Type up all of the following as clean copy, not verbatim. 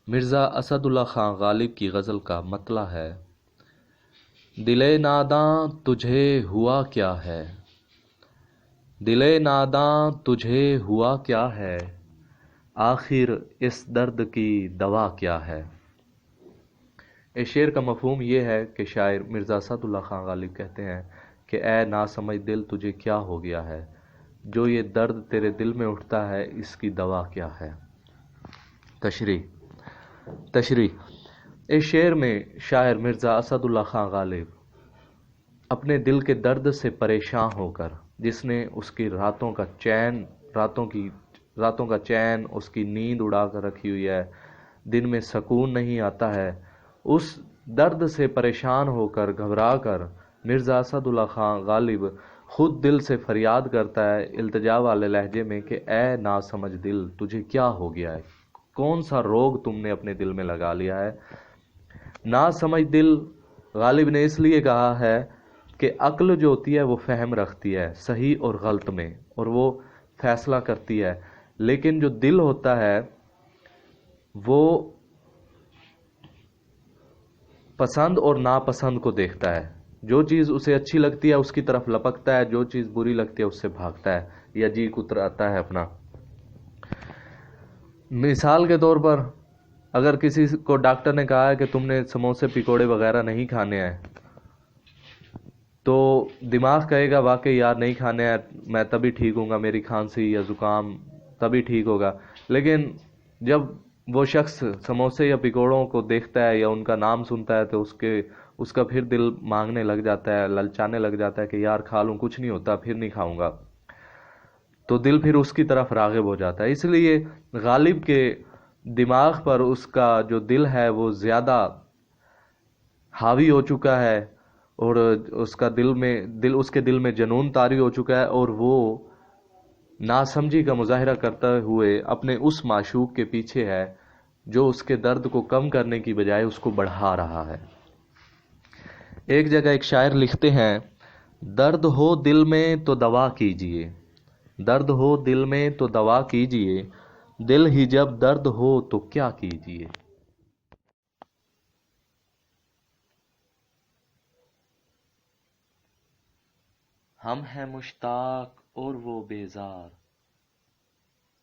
مرزا اسداللہ خان غالب کی غزل کا مطلع ہے: دلے ناداں تجھے ہوا کیا ہے، دلے ناداں تجھے ہوا کیا ہے، آخر اس درد کی دوا کیا ہے۔ اس شعر کا مفہوم یہ ہے کہ شاعر مرزا اسداللہ خان غالب کہتے ہیں کہ اے ناسمجھ دل، تجھے کیا ہو گیا ہے، جو یہ درد تیرے دل میں اٹھتا ہے، اس کی دوا کیا ہے۔ تشریح: اس شعر میں شاعر مرزا اسداللہ خان غالب اپنے دل کے درد سے پریشان ہو کر، جس نے اس کی راتوں کا چین اس کی نیند اڑا کر رکھی ہوئی ہے، دن میں سکون نہیں آتا ہے، اس درد سے پریشان ہو کر، گھبرا کر، مرزا اسداللہ خان غالب خود دل سے فریاد کرتا ہے التجا والے لہجے میں کہ اے ناسمجھ دل، تجھے کیا ہو گیا ہے، کون سا روگ تم نے اپنے دل میں لگا لیا ہے۔ ناسمجھ دل غالب نے اس لیے کہا ہے کہ عقل جو ہوتی ہے وہ فہم رکھتی ہے صحیح اور غلط میں، اور وہ فیصلہ کرتی ہے، لیکن جو دل ہوتا ہے وہ پسند اور ناپسند کو دیکھتا ہے، جو چیز اسے اچھی لگتی ہے اس کی طرف لپکتا ہے، جو چیز بری لگتی ہے اس سے بھاگتا ہے یا جی کتراتا ہے اپنا۔ مثال کے طور پر اگر کسی کو ڈاکٹر نے کہا ہے کہ تم نے سموسے پکوڑے وغیرہ نہیں کھانے ہیں، تو دماغ کہے گا واقعی یار نہیں کھانے ہیں، میں تبھی ٹھیک ہوں گا، میری کھانسی یا زکام تبھی ٹھیک ہوگا۔ لیکن جب وہ شخص سموسے یا پکوڑوں کو دیکھتا ہے یا ان کا نام سنتا ہے تو اس کا پھر دل مانگنے لگ جاتا ہے، للچانے لگ جاتا ہے کہ یار کھا لوں، کچھ نہیں ہوتا، پھر نہیں کھاؤں گا، تو دل پھر اس کی طرف راغب ہو جاتا ہے۔ اس لیے غالب کے دماغ پر اس کا جو دل ہے وہ زیادہ حاوی ہو چکا ہے، اور اس کے دل میں جنون طاری ہو چکا ہے، اور وہ ناسمجھی کا مظاہرہ کرتے ہوئے اپنے اس معشوق کے پیچھے ہے جو اس کے درد کو کم کرنے کی بجائے اس کو بڑھا رہا ہے۔ ایک جگہ ایک شاعر لکھتے ہیں: درد ہو دل میں تو دوا کیجئے، درد ہو دل میں تو دوا کیجئے، دل ہی جب درد ہو تو کیا کیجئے۔ ہم ہیں مشتاق اور وہ بیزار،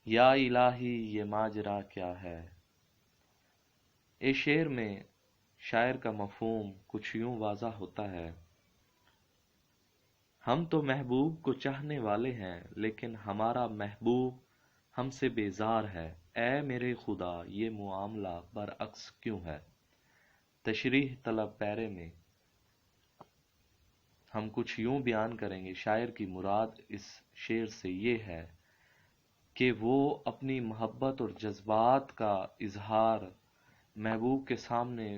یا الہی یہ ماجرا کیا ہے۔ اس شعر میں شاعر کا مفہوم کچھ یوں واضح ہوتا ہے: ہم تو محبوب کو چاہنے والے ہیں، لیکن ہمارا محبوب ہم سے بیزار ہے، اے میرے خدا یہ معاملہ برعکس کیوں ہے۔ تشریح طلب پیرے میں ہم کچھ یوں بیان کریں گے: شاعر کی مراد اس شعر سے یہ ہے کہ وہ اپنی محبت اور جذبات کا اظہار محبوب کے سامنے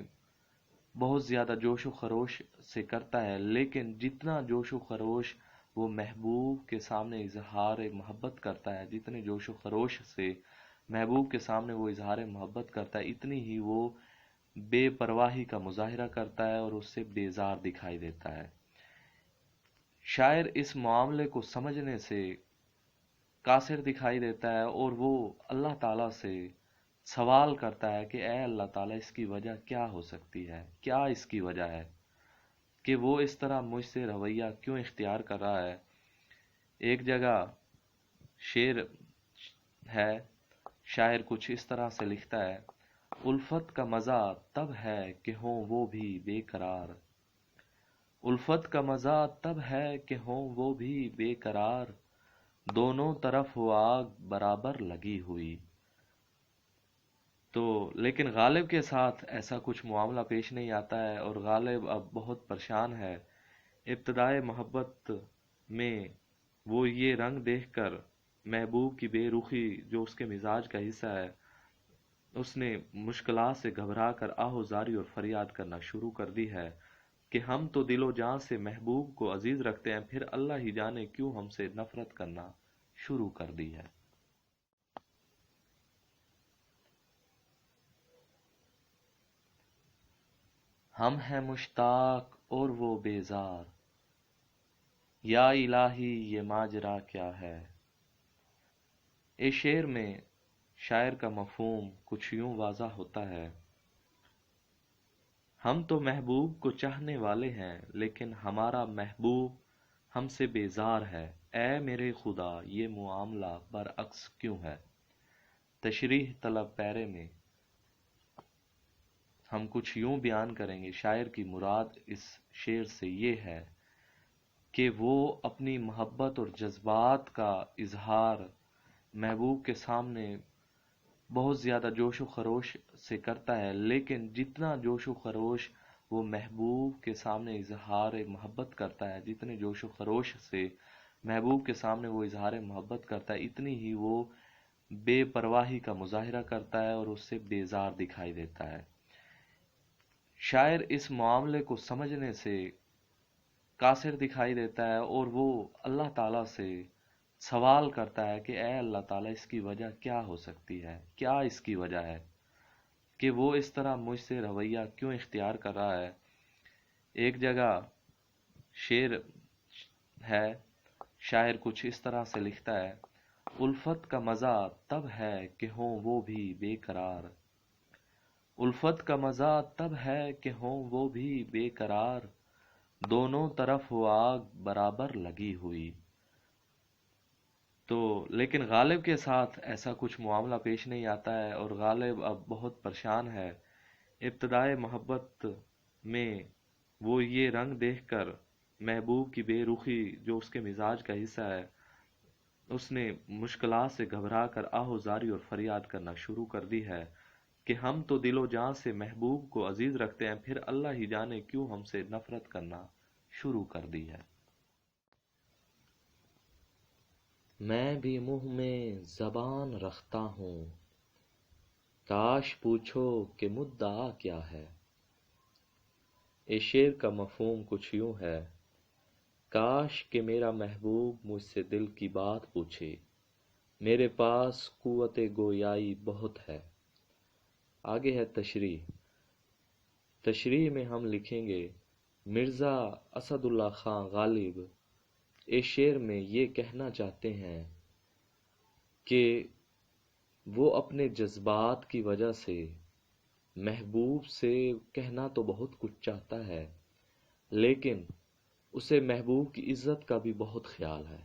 بہت زیادہ جوش و خروش سے کرتا ہے، لیکن جتنا جوش و خروش وہ محبوب کے سامنے اظہار محبت کرتا ہے، جتنے جوش و خروش سے محبوب کے سامنے وہ اظہار محبت کرتا ہے، اتنی ہی وہ بے پرواہی کا مظاہرہ کرتا ہے اور اس سے بیزار دکھائی دیتا ہے۔ شاعر اس معاملے کو سمجھنے سے قاصر دکھائی دیتا ہے، اور وہ اللہ تعالیٰ سے سوال کرتا ہے کہ اے اللہ تعالیٰ، اس کی وجہ کیا ہو سکتی ہے، کیا اس کی وجہ ہے کہ وہ اس طرح مجھ سے رویہ کیوں اختیار کر رہا ہے۔ ایک جگہ شعر ہے، شاعر کچھ اس طرح سے لکھتا ہے: الفت کا مزہ تب ہے کہ ہوں وہ بھی بے قرار، الفت کا مزہ تب ہے کہ ہوں وہ بھی بے قرار، دونوں طرف ہو آگ برابر لگی ہوئی۔ تو لیکن غالب کے ساتھ ایسا کچھ معاملہ پیش نہیں آتا ہے، اور غالب اب بہت پریشان ہے۔ ابتدائے محبت میں وہ یہ رنگ دیکھ کر محبوب کی بے رخی جو اس کے مزاج کا حصہ ہے، اس نے مشکلات سے گھبرا کر آہوزاری اور فریاد کرنا شروع کر دی ہے کہ ہم تو دل و جان سے محبوب کو عزیز رکھتے ہیں، پھر اللہ ہی جانے کیوں ہم سے نفرت کرنا شروع کر دی ہے۔ ہم ہیں مشتاق اور وہ بیزار، یا الہی یہ ماجرا کیا ہے۔ اس شعر میں شاعر کا مفہوم کچھ یوں واضح ہوتا ہے: ہم تو محبوب کو چاہنے والے ہیں، لیکن ہمارا محبوب ہم سے بیزار ہے۔ اے میرے خدا، یہ معاملہ برعکس کیوں ہے؟ تشریح طلب پیرے میں ہم کچھ یوں بیان کریں گے: شاعر کی مراد اس شعر سے یہ ہے کہ وہ اپنی محبت اور جذبات کا اظہار محبوب کے سامنے بہت زیادہ جوش و خروش سے کرتا ہے، لیکن جتنا جوش و خروش وہ محبوب کے سامنے اظہار محبت کرتا ہے، جتنے جوش و خروش سے محبوب کے سامنے وہ اظہار محبت کرتا ہے، اتنی ہی وہ بے پرواہی کا مظاہرہ کرتا ہے اور اس سے بیزار دکھائی دیتا ہے۔ شاعر اس معاملے کو سمجھنے سے قاصر دکھائی دیتا ہے اور وہ اللہ تعالیٰ سے سوال کرتا ہے کہ اے اللہ تعالیٰ، اس کی وجہ کیا ہو سکتی ہے؟ کیا اس کی وجہ ہے کہ وہ اس طرح مجھ سے رویہ کیوں اختیار کر رہا ہے؟ ایک جگہ شعر ہے، شاعر کچھ اس طرح سے لکھتا ہے: الفت کا مزہ تب ہے کہ ہوں وہ بھی بے قرار، الفت کا مزہ تب ہے کہ ہوں وہ بھی بے قرار، دونوں طرف ہو آگ برابر لگی ہوئی۔ تو لیکن غالب کے ساتھ ایسا کچھ معاملہ پیش نہیں آتا ہے، اور غالب اب بہت پریشان ہے۔ ابتدائے محبت میں وہ یہ رنگ دیکھ کر محبوب کی بے رخی جو اس کے مزاج کا حصہ ہے، اس نے مشکلات سے گھبرا کر آہوزاری اور فریاد کرنا شروع کر دی ہے کہ ہم تو دل و جان سے محبوب کو عزیز رکھتے ہیں، پھر اللہ ہی جانے کیوں ہم سے نفرت کرنا شروع کر دی ہے۔ میں بھی منہ میں زبان رکھتا ہوں، کاش پوچھو کہ مدعا کیا ہے۔ اس شعر کا مفہوم کچھ یوں ہے: کاش کہ میرا محبوب مجھ سے دل کی بات پوچھے، میرے پاس قوت گویائی بہت ہے۔ آگے ہے تشریح۔ تشریح میں ہم لکھیں گے: مرزا اسد اللہ خان غالب اس شعر میں یہ کہنا چاہتے ہیں کہ وہ اپنے جذبات کی وجہ سے محبوب سے کہنا تو بہت کچھ چاہتا ہے، لیکن اسے محبوب کی عزت کا بھی بہت خیال ہے،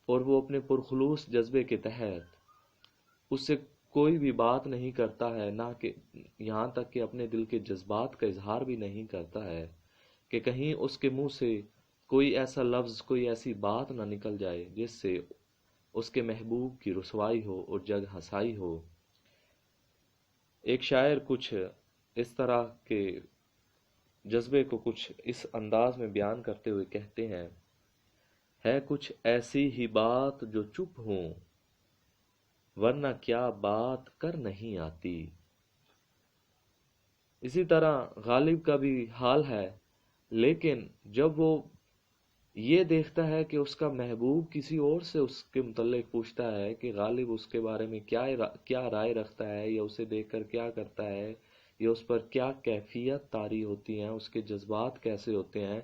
اور وہ اپنے پرخلوص جذبے کے تحت اس سے کوئی بھی بات نہیں کرتا ہے، نہ کہ یہاں تک کہ اپنے دل کے جذبات کا اظہار بھی نہیں کرتا ہے کہ کہیں اس کے منہ سے کوئی ایسا لفظ، کوئی ایسی بات نہ نکل جائے جس سے اس کے محبوب کی رسوائی ہو اور جگ ہنسائی ہو۔ ایک شاعر کچھ اس طرح کے جذبے کو کچھ اس انداز میں بیان کرتے ہوئے کہتے ہیں: ہے کچھ ایسی ہی بات جو چپ ہوں، ورنہ کیا بات کر نہیں آتی۔ اسی طرح غالب کا بھی حال ہے، لیکن جب وہ یہ دیکھتا ہے کہ اس کا محبوب کسی اور سے اس کے متعلق پوچھتا ہے کہ غالب اس کے بارے میں کیا رائے رکھتا ہے، یا اسے دیکھ کر کیا کرتا ہے، یا اس پر کیا کیفیت طاری ہوتی ہیں، اس کے جذبات کیسے ہوتے ہیں،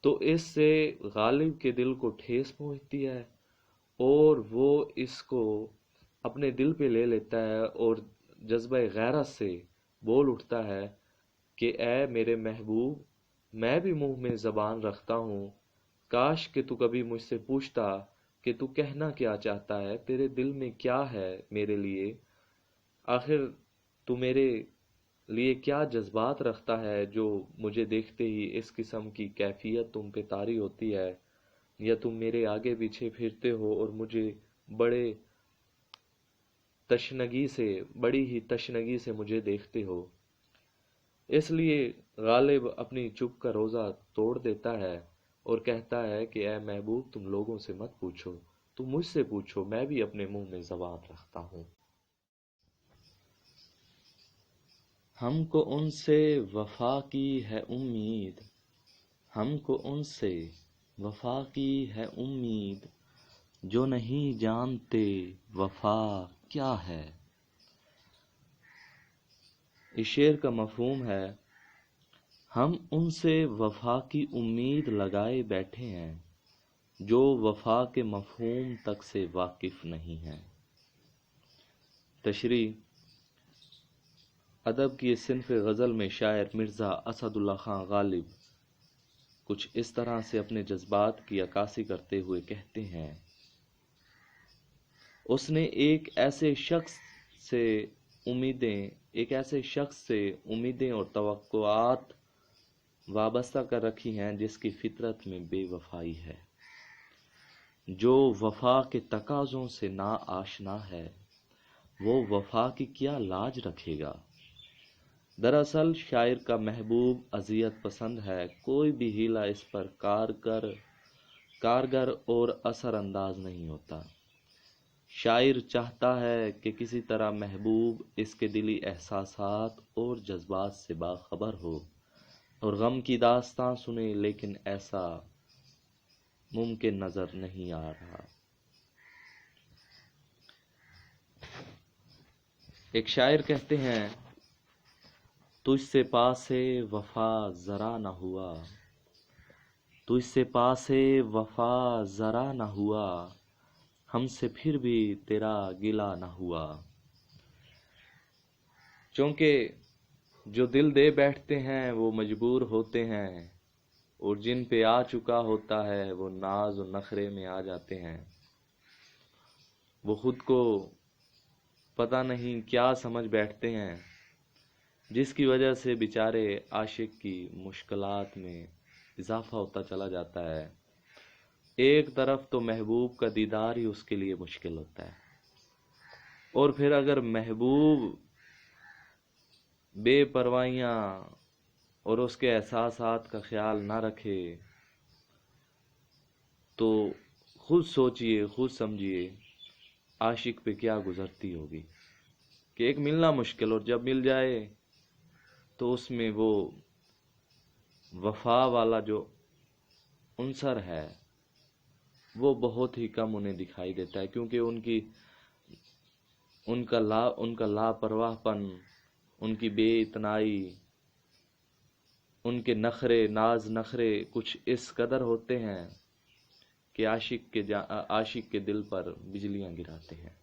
تو اس سے غالب کے دل کو ٹھیس پہنچتی ہے اور وہ اس کو اپنے دل پہ لے لیتا ہے اور جذبہ غیرت سے بول اٹھتا ہے کہ اے میرے محبوب، میں بھی منہ میں زبان رکھتا ہوں، کاش کہ تو کبھی مجھ سے پوچھتا کہ تو کہنا کیا چاہتا ہے، تیرے دل میں کیا ہے میرے لیے، آخر تو میرے لیے کیا جذبات رکھتا ہے جو مجھے دیکھتے ہی اس قسم کی کیفیت تم پہ طاری ہوتی ہے، یا تم میرے آگے پیچھے پھرتے ہو اور مجھے بڑی ہی تشنگی سے مجھے دیکھتے ہو۔ اس لیے غالب اپنی چپ کا روزہ توڑ دیتا ہے اور کہتا ہے کہ اے محبوب، تم لوگوں سے مت پوچھو، تم مجھ سے پوچھو، میں بھی اپنے منہ میں زبان رکھتا ہوں۔ ہم کو ان سے وفا کی ہے امید، ہم کو ان سے وفا کی ہے امید، جو نہیں جانتے وفا کیا ہے۔ اس شعر کا مفہوم ہے: ہم ان سے وفا کی امید لگائے بیٹھے ہیں جو وفا کے مفہوم تک سے واقف نہیں ہیں۔ تشریح: ادب کی اس صنف غزل میں شاعر مرزا اسد اللہ خان غالب کچھ اس طرح سے اپنے جذبات کی عکاسی کرتے ہوئے کہتے ہیں: اس نے ایک ایسے شخص سے امیدیں اور توقعات وابستہ کر رکھی ہیں جس کی فطرت میں بے وفائی ہے۔ جو وفا کے تقاضوں سے نا آشنا ہے وہ وفا کی کیا لاج رکھے گا؟ دراصل شاعر کا محبوب اذیت پسند ہے، کوئی بھی ہیلہ اس پر کارگر اور اثر انداز نہیں ہوتا۔ شاعر چاہتا ہے کہ کسی طرح محبوب اس کے دلی احساسات اور جذبات سے باخبر ہو اور غم کی داستان سنے، لیکن ایسا ممکن نظر نہیں آ رہا۔ ایک شاعر کہتے ہیں: تجھ سے پاس وفا ذرا نہ ہوا، تجھ سے پاس وفا ذرا نہ ہوا، ہم سے پھر بھی تیرا گلہ نہ ہوا۔ چونکہ جو دل دے بیٹھتے ہیں وہ مجبور ہوتے ہیں، اور جن پہ آ چکا ہوتا ہے وہ ناز و نخرے میں آ جاتے ہیں۔ وہ خود کو پتہ نہیں کیا سمجھ بیٹھتے ہیں، جس کی وجہ سے بیچارے عاشق کی مشکلات میں اضافہ ہوتا چلا جاتا ہے۔ ایک طرف تو محبوب کا دیدار ہی اس کے لیے مشکل ہوتا ہے، اور پھر اگر محبوب بے پروائیاں اور اس کے احساسات کا خیال نہ رکھے تو خود سوچئے، خود سمجھیے عاشق پہ کیا گزرتی ہوگی کہ ایک ملنا مشکل، اور جب مل جائے تو اس میں وہ وفا والا جو عنصر ہے وہ بہت ہی کم انہیں دکھائی دیتا ہے، کیونکہ ان کا لاپرواہ پن، ان کی بے اتنائی، ان کے ناز نخرے کچھ اس قدر ہوتے ہیں کہ عاشق کے دل پر بجلیاں گراتے ہیں۔